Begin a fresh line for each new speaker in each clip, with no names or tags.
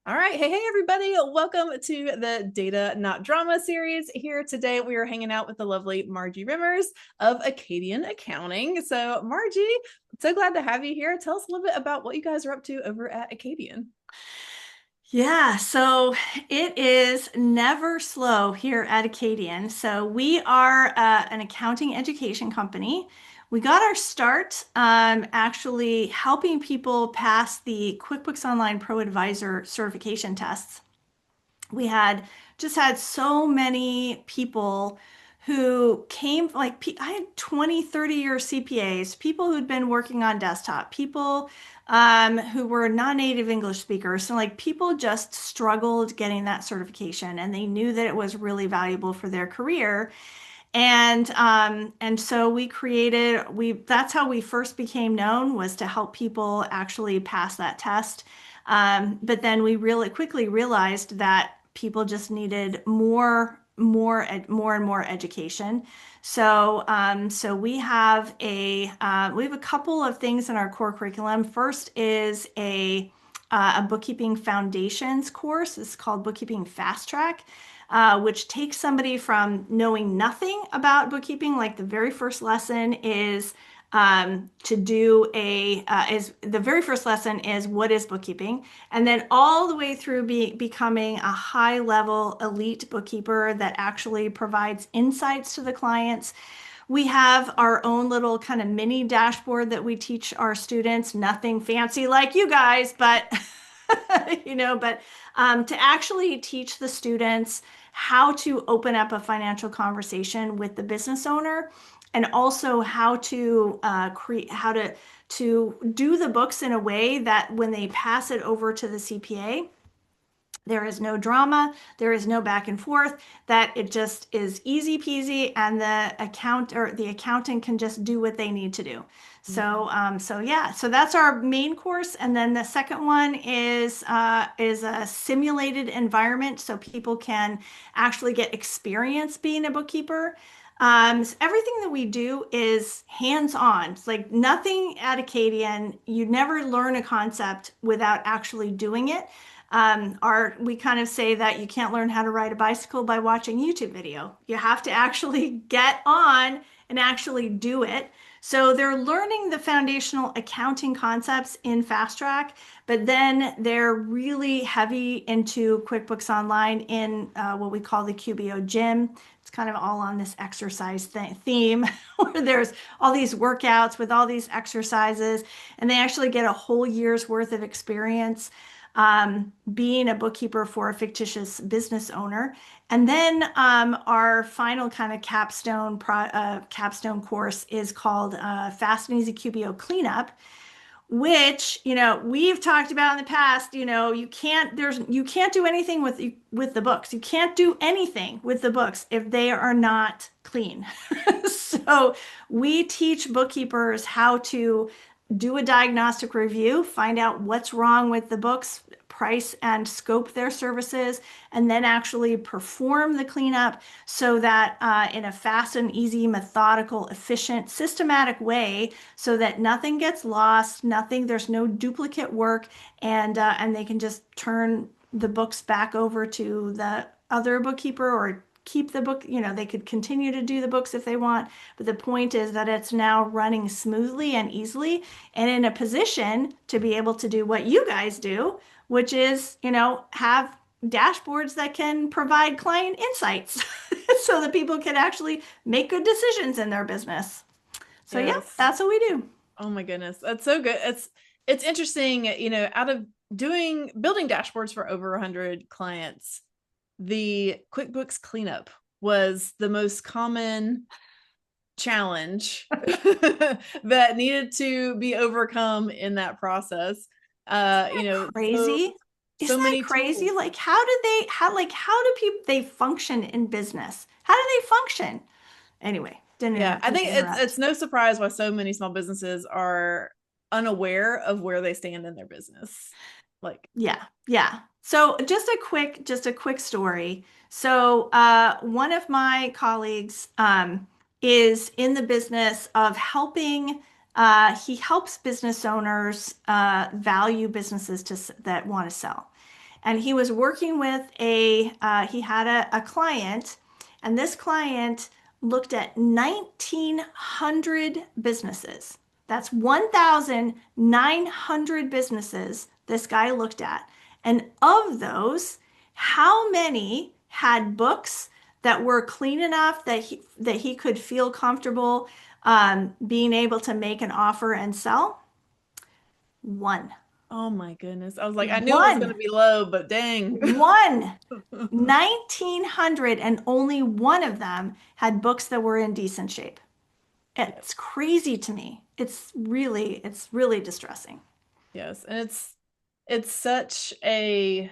All right. Hey, everybody. Welcome to the Data Not Drama series. Here today, we are hanging out with the lovely Margie Remmers of Akadian Accounting. So, Margie, so glad to have you here. Tell us a little bit about what you guys are up to over at Akadian.
Yeah, so it is never slow here at Acadian. So we are an accounting education company. We got our start actually helping people pass the QuickBooks Online Pro Advisor certification tests. We had just had so many people who came I had 20, 30-year CPAs, people who'd been working on desktop, people who were non-native English speakers. So like people just struggled getting that certification and they knew that it was really valuable for their career. And so we that's how we first became known, was to help people actually pass that test. But then we really quickly realized that people just needed more and more education. So we have a couple of things in our core curriculum. First is a bookkeeping foundations course. It's called Bookkeeping Fast Track, which takes somebody from knowing nothing about bookkeeping. Like the very first lesson is to do a is the very first lesson is what is bookkeeping, and then all the way through becoming a high level elite bookkeeper that actually provides insights to the clients. We have our own little kind of mini dashboard that we teach our students. Nothing fancy like you guys, but to actually teach the students how to open up a financial conversation with the business owner, and also how to create how to do the books in a way that when they pass it over to the CPA, there is no drama, there is no back and forth, that it just is easy peasy, and the accountant can just do what they need to do. So that's our main course, and then the second one is a simulated environment, so people can actually get experience being a bookkeeper. So everything that we do is hands-on. It's like nothing at Acadian. You never learn a concept without actually doing it. We kind of say that you can't learn how to ride a bicycle by watching YouTube video. You have to actually get on and actually do it. So they're learning the foundational accounting concepts in Fast Track, but then they're really heavy into QuickBooks Online in what we call the QBO gym. It's kind of all on this exercise theme where there's all these workouts with all these exercises, and they actually get a whole year's worth of experience being a bookkeeper for a fictitious business owner. And then our final kind of capstone course is called Fast and Easy QBO Cleanup, which we've talked about in the past. You can't do anything with the books. You can't do anything with the books if they are not clean. So we teach bookkeepers how to do a diagnostic review, find out what's wrong with the books, price and scope their services, and then actually perform the cleanup so that in a fast and easy, methodical, efficient, systematic way, so that nothing gets lost, there's no duplicate work, and they can just turn the books back over to the other bookkeeper, or keep the book. They could continue to do the books if they want, but the point is that it's now running smoothly and easily and in a position to be able to do what you guys do, which is, have dashboards that can provide client insights so that people can actually make good decisions in their business. So yeah,
Yes.
that's what we do.
Oh my goodness. That's so good. It's interesting, out of building dashboards for over 100 clients, the QuickBooks cleanup was the most common challenge that needed to be overcome in that process.
Isn't
Uh, you
that
know, so
crazy?
so
Isn't that
many
crazy?
tools.
Like, how do people they function in business? How do they function? Anyway,
Yeah, I
didn't
think it's
interrupt.
no surprise why so many small businesses are unaware of where they stand in their business. Like,
Yeah, yeah. So just a quick story. So one of my colleagues is in the business of helping. He helps business owners value businesses that want to sell. And he was working with he had a client, and this client looked at 1,900 businesses. That's 1,900 businesses this guy looked at. And of those, how many had books that were clean enough that he could feel comfortable being able to make an offer and sell? One.
Oh my goodness. I was like, I knew it was going to
One.
be low, but dang.
One. 1,900, and only one of them had books that were in decent shape. It's crazy to me. It's really distressing.
Yes. And it's such a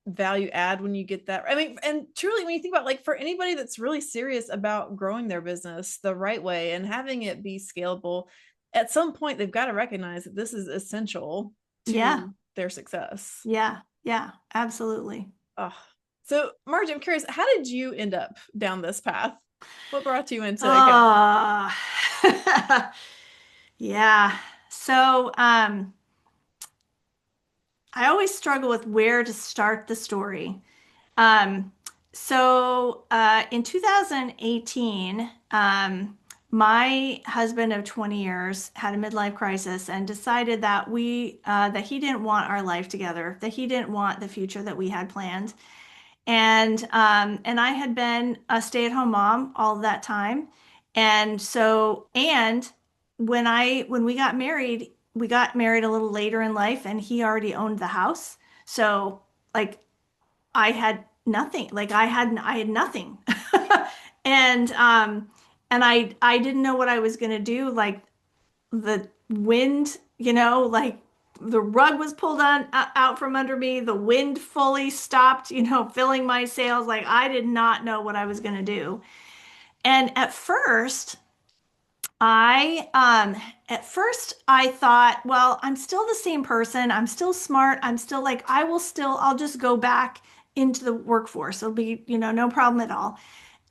value add when you get that. I mean, and truly, when you think about, like, for anybody that's really serious about growing their business the right way and having it be scalable, at some point they've got to recognize that this is essential
Yeah.
to their success.
Yeah. Yeah. Absolutely.
Oh. So, Margie, I'm curious, how did you end up down this path? What brought you into accounting?
Oh, yeah. So, I always struggle with where to start the story. Um, in 2018, my husband of 20 years had a midlife crisis and decided that he didn't want our life together, that he didn't want the future that we had planned. And I had been a stay-at-home mom all that time. And when we got married a little later in life, and he already owned the house. So like I had nothing. Like I had nothing. And I didn't know what I was gonna do. Like the wind, like the rug was pulled out from under me. The wind fully stopped, filling my sails. Like I did not know what I was gonna do. And at first I thought, well, I'm still the same person. I'm still smart. I'm still like, I'll just go back into the workforce. It'll be, no problem at all.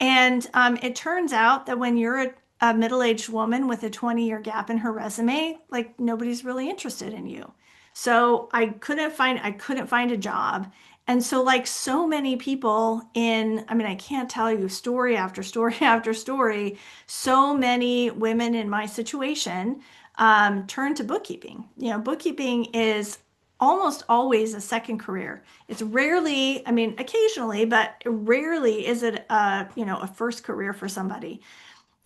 And it turns out that when you're a middle-aged woman with a 20-year gap in her resume, like nobody's really interested in you. So I couldn't find a job. And so like so many people I mean, I can't tell you story after story after story, so many women in my situation turn to bookkeeping. Bookkeeping is almost always a second career. It's rarely, I mean, occasionally, but rarely is it a first career for somebody.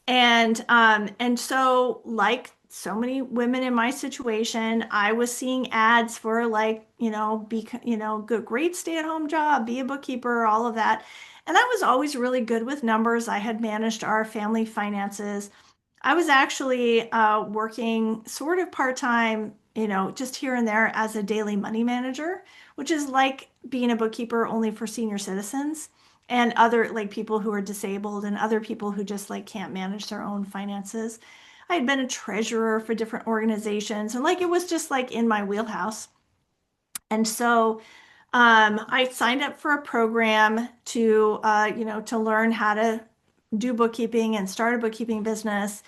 And so like so many women in my situation, I was seeing ads for like, good, great stay-at-home job, be a bookkeeper, all of that. And I was always really good with numbers. I had managed our family finances. I was actually working sort of part-time, just here and there as a daily money manager, which is like being a bookkeeper only for senior citizens and other like people who are disabled and other people who just like can't manage their own finances. I had been a treasurer for different organizations and like it was just like in my wheelhouse. And so I signed up for a program to learn how to do bookkeeping and start a bookkeeping business.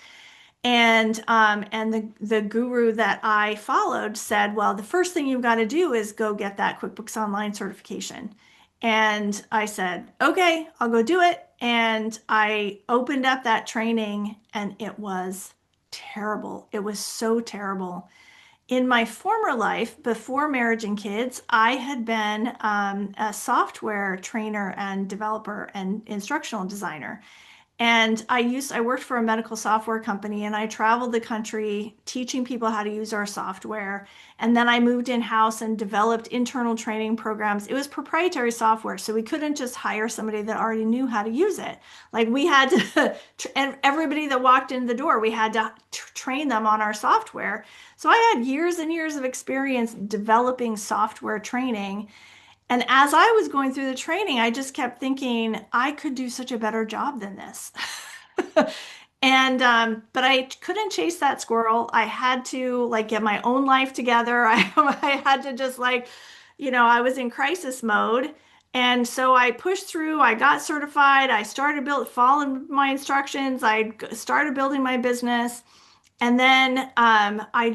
And the guru that I followed said, well, the first thing you've got to do is go get that QuickBooks Online certification. And I said, okay, I'll go do it. And I opened up that training and it was terrible. It was so terrible. In my former life, before marriage and kids, I had been a software trainer and developer and instructional designer. And I worked for a medical software company and I traveled the country teaching people how to use our software. And then I moved in-house and developed internal training programs. It was proprietary software, so we couldn't just hire somebody that already knew how to use it. Like we had to, and everybody that walked in the door, we had to train them on our software. So I had years and years of experience developing software training. And as I was going through the training, I just kept thinking I could do such a better job than this. And but I couldn't chase that squirrel. I had to like get my own life together. I had to just like, I was in crisis mode. And so I pushed through, I got certified, following my instructions, started building my business. And then I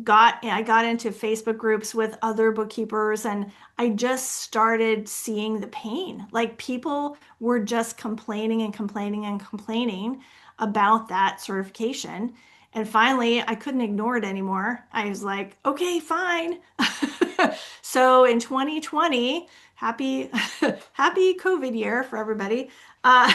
got into Facebook groups with other bookkeepers, and I just started seeing the pain. Like people were just complaining and complaining and complaining about that certification. And finally, I couldn't ignore it anymore. I was like, okay, fine. So in 2020, happy happy COVID year for everybody. Uh,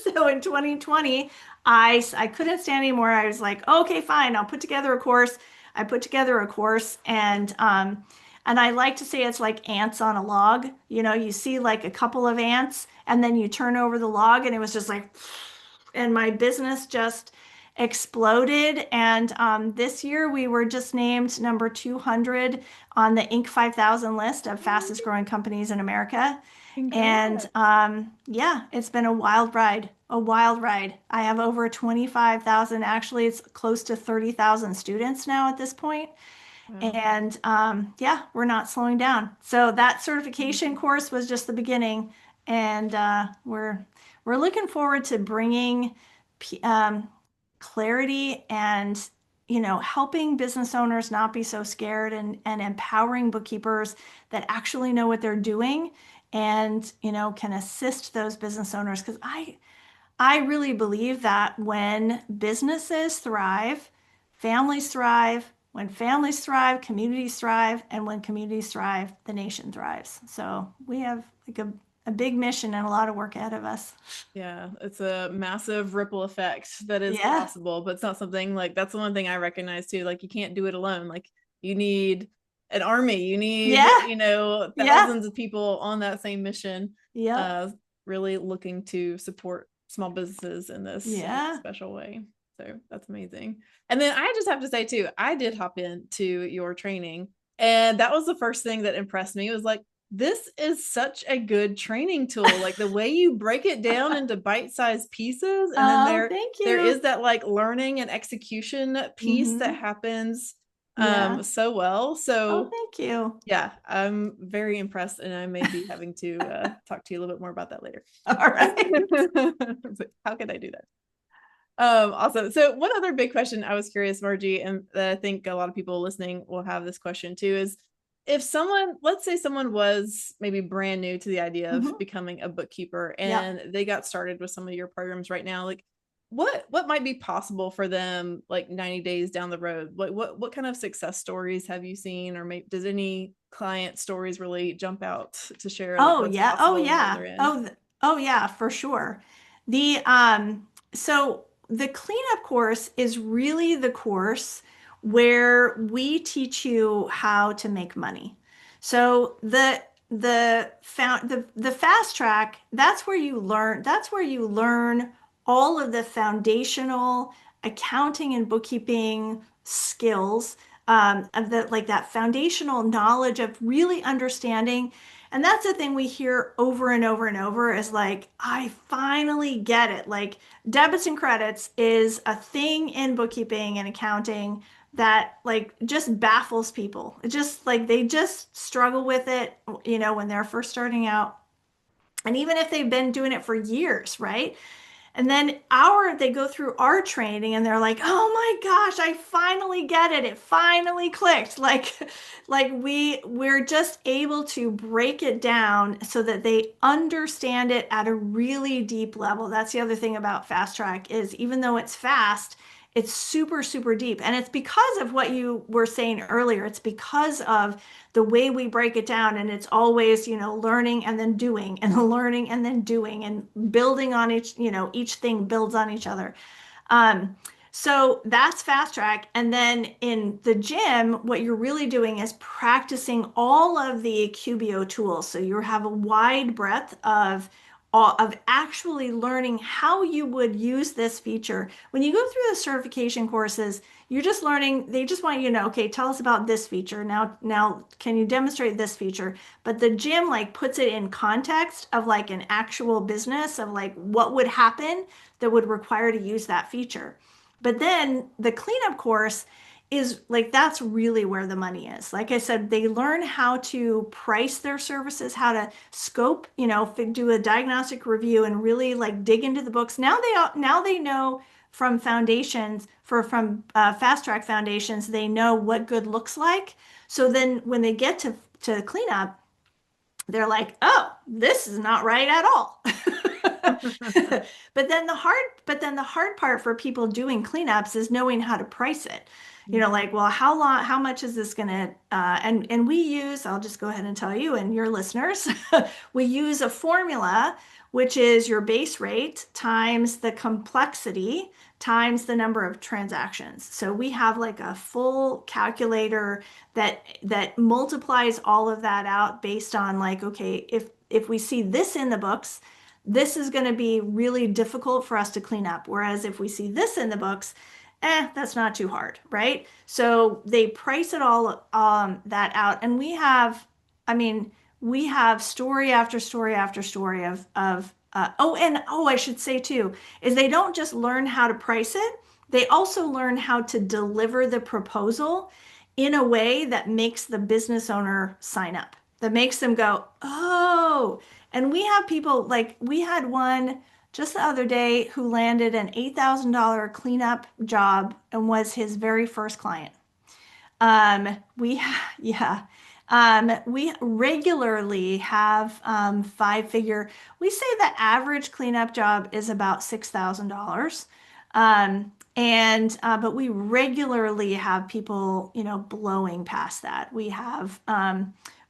so in 2020, I couldn't stand anymore. I was like, okay, fine, I'll put together a course. I put together a course, and I like to say it's like ants on a log. You know, you see like a couple of ants, and then you turn over the log, and it was just like, and my business just exploded. And this year we were just named number 200 on the Inc. 5000 list of fastest growing companies in America. And
Congrats.
yeah, it's been a wild ride, a wild ride. I have over 25,000, actually, it's close to 30,000 students now at this point.
Wow.
And yeah, we're not slowing down. So that certification course was just the beginning, and we're looking forward to bringing um, clarity and helping business owners not be so scared, and empowering bookkeepers that actually know what they're doing, and can assist those business owners, because I really believe that when businesses thrive, families thrive. When families thrive, communities thrive. And when communities thrive, the nation thrives. So we have like a big mission and a lot of work ahead of us.
Yeah, it's a massive ripple effect that is
Yeah.
possible, but it's not something like that's the one thing I recognize too. Like you can't do it alone. Like you need an army, you need,
Yeah. Yeah.
thousands of people on that same mission,
Yep.
uh, really looking to support small businesses in this
Yeah.
special way. So that's amazing. And then I just have to say too, I did hop into your training, and that was the first thing that impressed me. It was like, this is such a good training tool. Like the way you break it down into bite-sized pieces, and then
Oh,
there
thank
there
you.
is that like learning and execution piece that
Hmm.
happens
Yeah.
so well.
Oh,
So
thank you.
yeah, I'm very impressed, and I may be having to talk to you a little bit more about that later.
All right.
How can I do that? Awesome. So one other big question I was curious, Margie, and that I think a lot of people listening will have this question too, is if someone, let's say someone was maybe brand new to the idea of
Hmm.
becoming a bookkeeper
Yep.
and they got started with some of your programs right now, like what might be possible for them like 90 days down the road? What kind of success stories have you seen, or maybe does any client stories really jump out to share like
Oh
what's
yeah. Oh
possible on the
yeah.
other end?
Oh yeah, for sure. The so the cleanup course is really the course where we teach you how to make money. So the fast track, that's where you learn all of the foundational accounting and bookkeeping skills, of the like that foundational knowledge of really understanding. And that's the thing we hear over and over and over, is like, I finally get it. Like debits and credits is a thing in bookkeeping and accounting that like just baffles people. It just like they just struggle with it, when they're first starting out. And even if they've been doing it for years, right? And then they go through our training and they're like, "Oh my gosh, I finally get it. It finally clicked." Like we're just able to break it down so that they understand it at a really deep level. That's the other thing about fast track, is even though it's fast, it's super, super deep. And it's because of what you were saying earlier. It's because of the way we break it down. And it's always, learning and then doing, and learning and then doing, and building on each thing builds on each other. Um, so that's fast track. And then in the gym, what you're really doing is practicing all of the QBO tools. So you have a wide breadth of actually learning how you would use this feature. When you go through the certification courses, you're just learning, they just want you to know, okay, tell us about this feature. Now can you demonstrate this feature? But the gym like puts it in context of like an actual business, of like what would happen that would require to use that feature. But then the cleanup course is like, that's really where the money is. Like I said, they learn how to price their services, how to scope, do a diagnostic review and really like dig into the books. Now they know from foundations from fast track foundations, they know what good looks like. So then when they get to cleanup, they're like, oh, this is not right at all. But then the hard part for people doing cleanups is knowing how to price it. Like, well, how much is this gonna, and we use, I'll just go ahead and tell you and your listeners, we use a formula, which is your base rate times the complexity times the number of transactions. So we have like a full calculator that multiplies all of that out based on like, okay, if we see this in the books, this is going to be really difficult for us to clean up. Whereas if we see this in the books, that's not too hard, right? So they price it all that out, and I mean, we have story after story after story of I should say too, is they don't just learn how to price it, they also learn how to deliver the proposal in a way that makes the business owner sign up, that makes them go, oh. And we have people like, we had one just the other day who landed an $8,000 cleanup job and was his very first client. Yeah. We regularly have five-figure. We say the average cleanup job is about $6,000. But we regularly have people, blowing past that. We have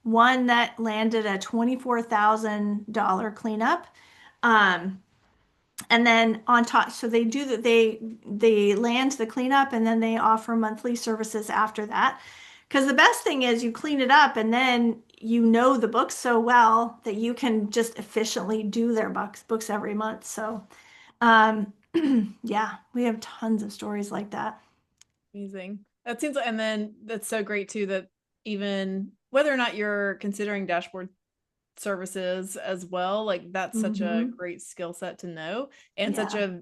one that landed a $24,000 cleanup. And then on top, so they land the cleanup and then they offer monthly services after that. Because the best thing is you clean it up and then you know the books so well that you can just efficiently do their books every month. So yeah, we have tons of stories like that.
Amazing. That seems like, and then that's so great too, that even whether or not you're considering dashboard services as well, like that's such a
Mm-hmm.
great skill set to know, and such
Yeah,
a,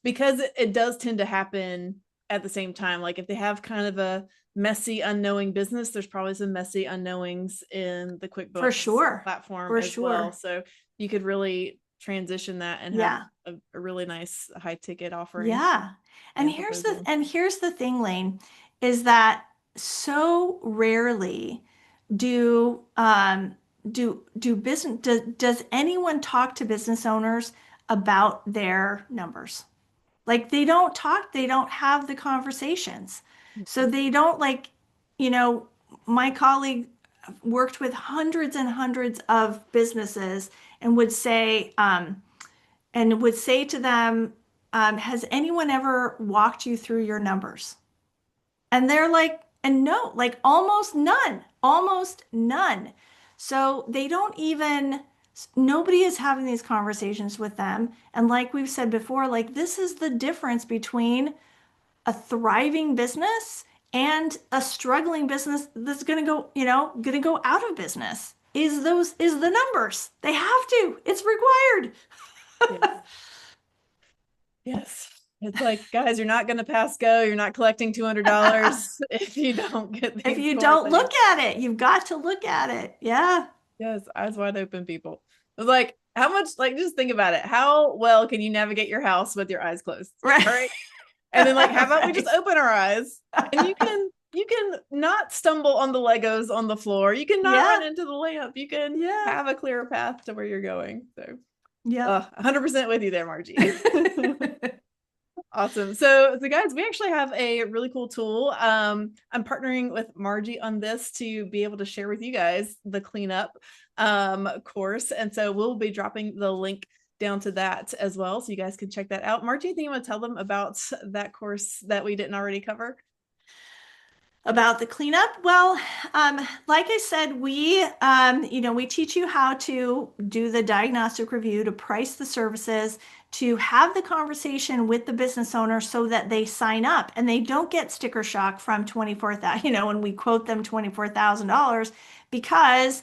because it does tend to happen at the same time. Like if they have kind of a messy unknowing business, there's probably some messy unknowings in the
for
QuickBooks
sure.
platform
For
as well.
sure.
So you could really transition that and have
Yeah.
a really nice high ticket offering
Yeah. And
and
here's the
proposal.
and here's the thing, Lane, is that so rarely do do business does anyone talk to business owners about their numbers? Like they don't have the conversations. So they don't like, you know, my colleague worked with hundreds and hundreds of businesses and would say to them, has anyone ever walked you through your numbers? And they're like, and no, like almost none. So they don't even, nobody is having these conversations with them. And like we've said before, like this is the difference between a thriving business and a struggling business that's going to go, going to go out of business. Is the numbers. They have to. It's required.
Yes. Yes. It's like, guys, you're not going to pass go. You're not collecting $200 if you don't get
If
these
you
core
don't
things.
look at it, you've got to look at it. Yeah.
Yes, eyes wide open, people. It's like, how much, like, just think about it. How well can you navigate your house with your eyes closed?
Right.
All right. And then, like, how about we just
Right.
open our eyes and you can not stumble on the Legos on the floor. You can not
Yeah.
run into the lamp. You can
Yeah.
have a clearer path to where you're going. So,
Yep.
100% with you there, Margie. Awesome. So guys, we actually have a really cool tool. I'm partnering with Margie on this to be able to share with you guys the cleanup course. And so we'll be dropping the link down to that as well. So you guys can check that out. Margie, anything you want to tell them about that course that we didn't already cover?
About the cleanup, well, like I said, we teach you how to do the diagnostic review, to price the services, to have the conversation with the business owner so that they sign up and they don't get sticker shock from 24,000, when we quote them $24,000, because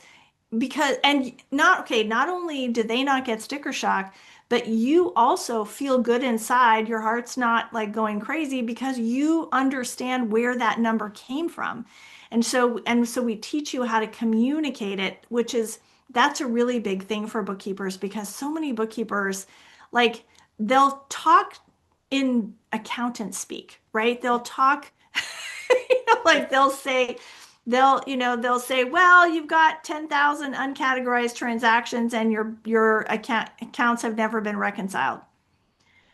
and not okay, not only do they not get sticker shock, but you also feel good inside. Your heart's not like going crazy because you understand where that number came from. And so we teach you how to communicate it, which is that's a really big thing for bookkeepers because so many bookkeepers like they'll talk in accountant speak, right? They'll talk, like they'll say, well, you've got 10,000 uncategorized transactions and your accounts have never been reconciled.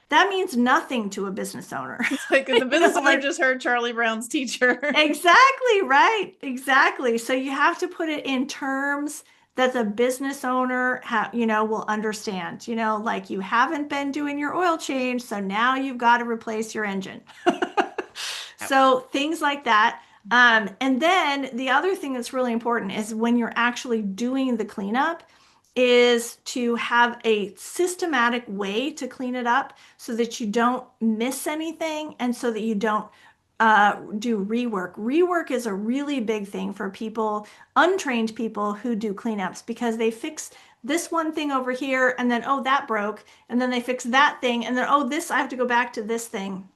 That means nothing to a business owner.
It's like the business owner
Like,
just heard Charlie Brown's teacher.
exactly, right. Exactly. So you have to put it in terms that the business owner will understand. Like you haven't been doing your oil change, so now you've got to replace your engine. So things like that. And then the other thing that's really important is when you're actually doing the cleanup is to have a systematic way to clean it up so that you don't miss anything and so that you don't do rework. Rework is a really big thing for people, untrained people who do cleanups because they fix this one thing over here and then, oh, that broke. And then they fix that thing and then, oh, this, I have to go back to this thing.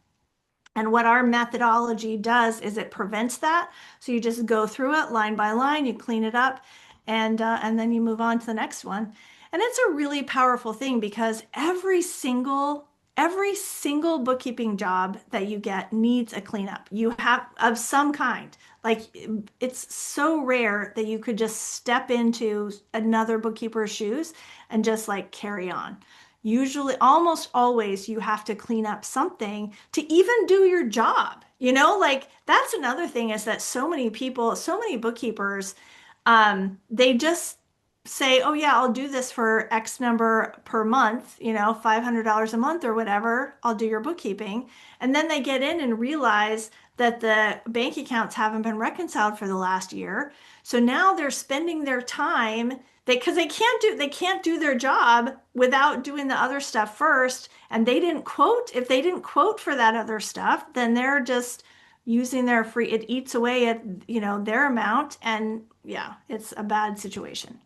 And what our methodology does is it prevents that. So you just go through it line by line, you clean it up, and then you move on to the next one. And it's a really powerful thing because every single bookkeeping job that you get needs a cleanup. You have of some kind. Like it's so rare that you could just step into another bookkeeper's shoes and just like carry on. Usually, almost always, you have to clean up something to even do your job. Like that's another thing is that so many people, so many bookkeepers, they just say, oh, yeah, I'll do this for X number per month, $500 a month or whatever. I'll do your bookkeeping. And then they get in and realize that the bank accounts haven't been reconciled for the last year. So now they're spending their time because they can't do their job without doing the other stuff first. And if they didn't quote for that other stuff, then they're just using their free, it eats away at, their amount. And yeah, it's a bad situation.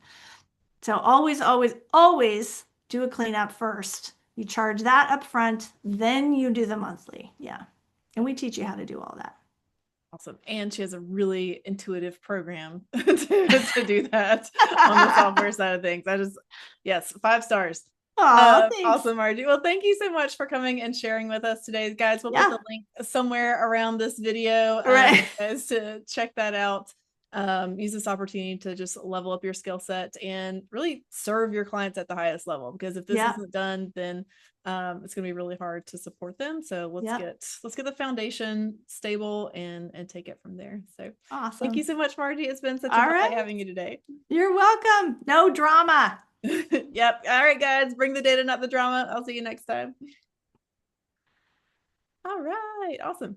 So always, always, always do a cleanup first. You charge that up front, then you do the monthly. Yeah. And we teach you how to do all that.
Awesome. And she has a really intuitive program to do that on the software side of things. Yes, 5 stars.
Oh, thanks.
Awesome, Margie. Well, thank you so much for coming and sharing with us today, guys. We'll put
Yeah.
the link somewhere around this video
Right.
as to check that out. Use this opportunity to just level up your skill set and really serve your clients at the highest level. Because if this
Yeah.
isn't done, then it's going to be really hard to support them. So
Yeah.
let's get the foundation stable and take it from there. So thank you
Awesome.
so much, Margie. It's been such a
All
delight
right.
having you today.
You're welcome. No drama.
Yep. All right, guys. Bring the data, not the drama. I'll see you next time. All right. Awesome.